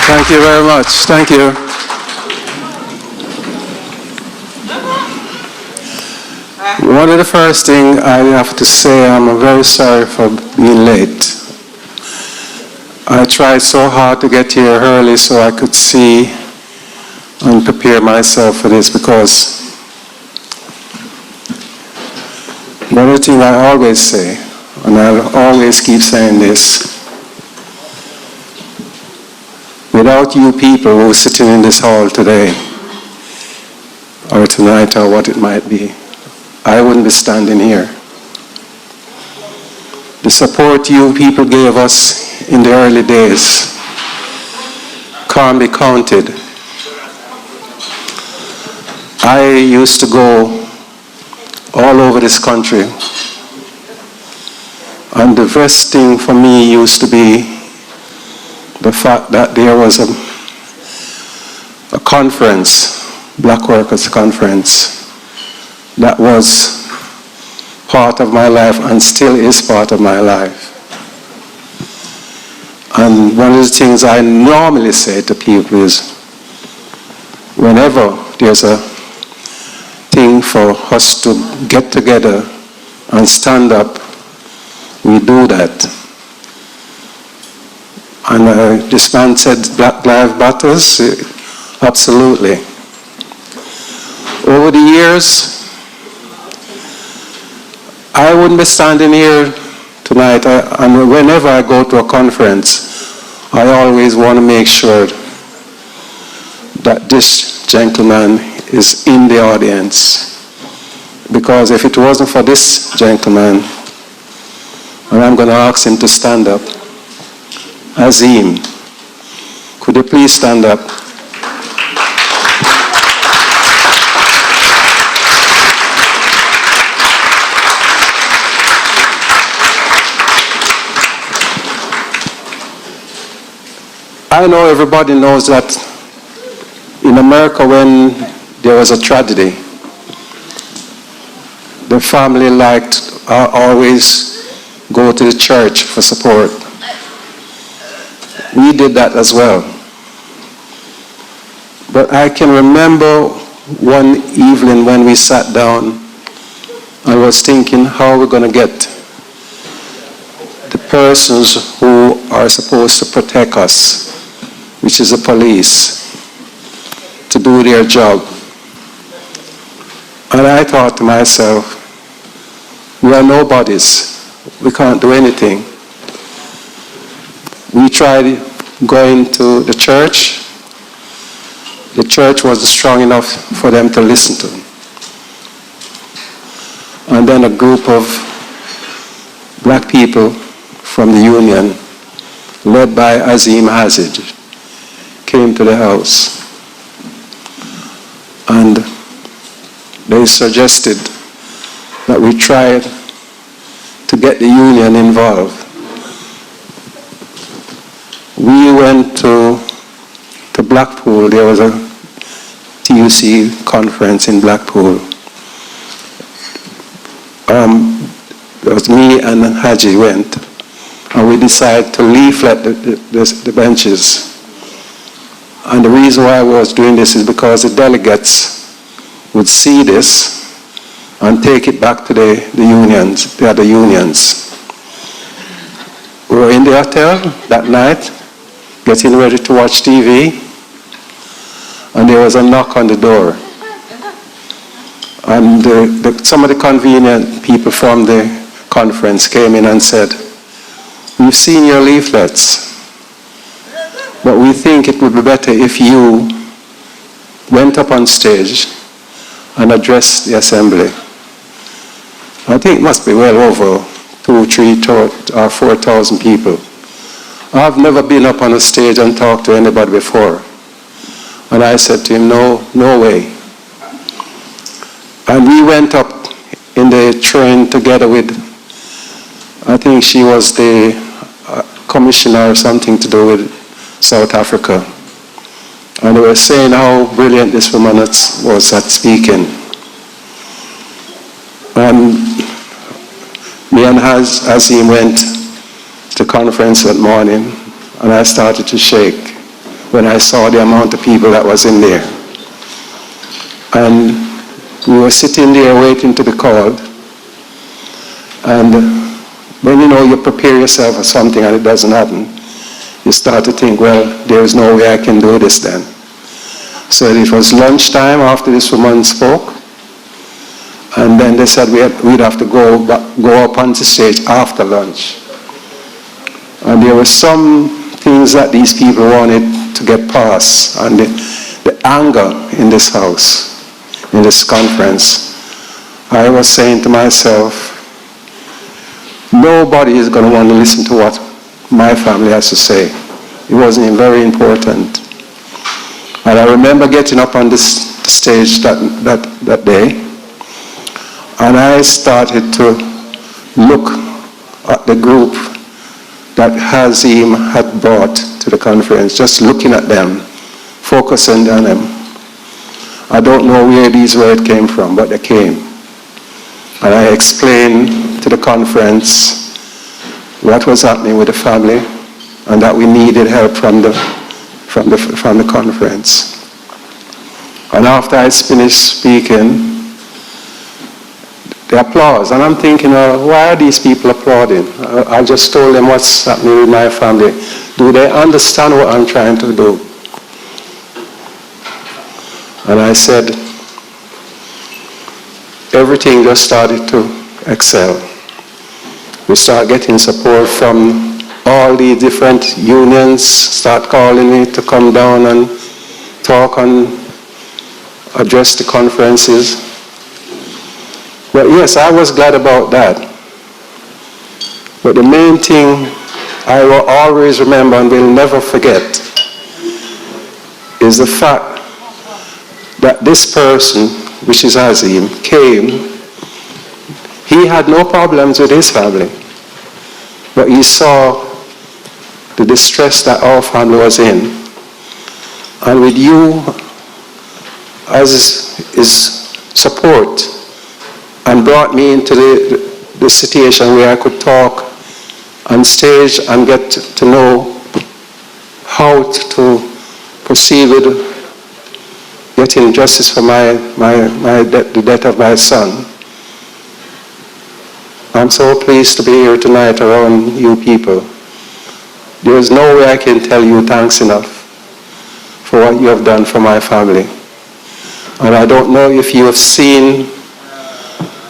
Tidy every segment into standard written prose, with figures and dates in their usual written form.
Thank you very much. Thank you. One of the first things I have to say, I'm very sorry for being late. I tried so hard to get here early so I could see and prepare myself for this, because one of the things I always say, and I'll always keep saying this, without you people who are sitting in this hall today, or tonight, or what it might be, I wouldn't be standing here. The support you people gave us in the early days can't be counted. I used to go all over this country, and the best thing for me used to be the fact that there was a conference, Black Workers Conference, that was part of my life and still is part of my life. And one of the things I normally say to people is, whenever there's a thing for us to get together and stand up, we do that. And this man said Black Lives Matters. Absolutely. Over the years, I wouldn't be standing here tonight, and whenever I go to a conference, I always want to make sure that this gentleman is in the audience. Because if it wasn't for this gentleman, and I'm going to ask him to stand up, Azim, could you please stand up? I know everybody knows that in America, when there was a tragedy, the family liked always go to the church for support. We did that as well. But I can remember one evening when we sat down, I was thinking how we're going to get the persons who are supposed to protect us, which is the police, to do their job. And I thought to myself, we are nobodies. We can't do anything. We tried going to the church. The church wasn't strong enough for them to listen to. And then a group of black people from the union, led by Azim Hazid, came to the house. And they suggested that we tried to get the union involved. We went to Blackpool. There was a TUC conference in Blackpool. It was me and Haji went, and we decided to leaflet the benches. And the reason why I was doing this is because the delegates would see this and take it back to the unions, the other unions. We were in the hotel that night, getting ready to watch TV, and there was a knock on the door. And some of the convenient people from the conference came in and said, "We've seen your leaflets, but we think it would be better if you went up on stage and addressed the assembly. I think it must be well over 2,000, 3,000, or 4,000 people. I've never been up on a stage and talked to anybody before. And I said to him, no way. And we went up in the train together with, I think she was the commissioner or something to do with South Africa. And they were saying how brilliant this woman was at speaking. And me and Azim went to the conference that morning, and I started to shake when I saw the amount of people that was in there. And we were sitting there waiting to be called. And when you prepare yourself for something and it doesn't happen, you start to think, well, there's no way I can do this then. So it was lunchtime after this woman spoke. And then they said we'd have to go up on the stage after lunch. And there were some things that these people wanted to get past. And the anger in this house, in this conference, I was saying to myself, nobody is going to want to listen to what my family has to say. It wasn't very important. And I remember getting up on this stage that day, and I started to look at the group that Hazim had brought to the conference, just looking at them, focusing on them. I don't know where these words came from, but they came. And I explained to the conference what was happening with the family and that we needed help from the conference. And after I finished speaking, the applause, and I'm thinking, why are these people applauding? I just told them what's happening with my family. Do they understand what I'm trying to do? And I said, everything just started to excel. We start getting support from all the different unions, start calling me to come down and talk and address the conferences. But yes, I was glad about that. But the main thing I will always remember and will never forget is the fact that this person, which is Azim, came. He had no problems with his family, but he saw the distress that our family was in. And with you as his support, and brought me into the situation where I could talk on stage and get to know how to proceed with getting justice for the death of my son. I'm so pleased to be here tonight around you people. There is no way I can tell you thanks enough for what you have done for my family. And I don't know if you have seen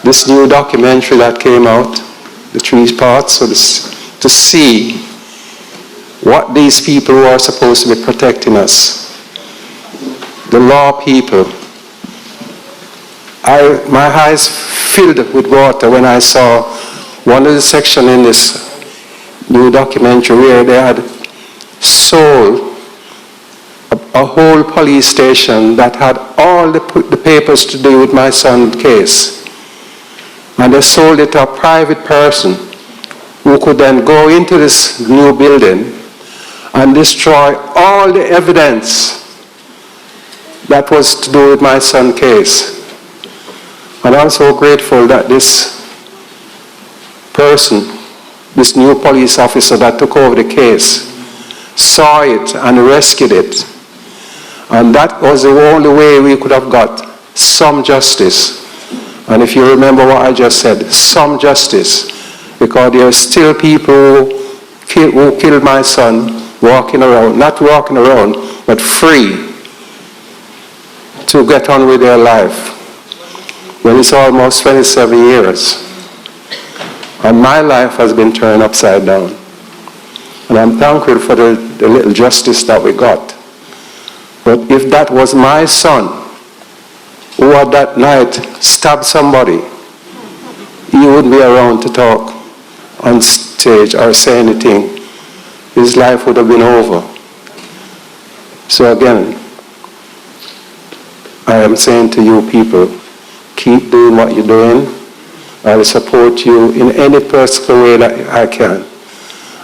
this new documentary that came out, the 3 parts, so to see what these people who are supposed to be protecting us, the law people. My eyes filled with water when I saw one of the sections in this new documentary where they had sold a whole police station that had all the papers to do with my son's case. And they sold it to a private person who could then go into this new building and destroy all the evidence that was to do with my son's case. And I'm so grateful that this person, this new police officer that took over the case, saw it and rescued it. And that was the only way we could have got some justice. And if you remember what I just said, some justice, because there are still people who killed my son walking around, not walking around, but free to get on with their life. When it's almost 27 years. And my life has been turned upside down. And I'm thankful for the little justice that we got. But if that was my son, who at that night stabbed somebody, he wouldn't be around to talk on stage or say anything. His life would have been over. So again, I am saying to you people, keep doing what you're doing. I will support you in any possible way that I can.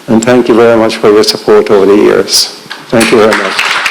And thank you very much for your support over the years. Thank you very much.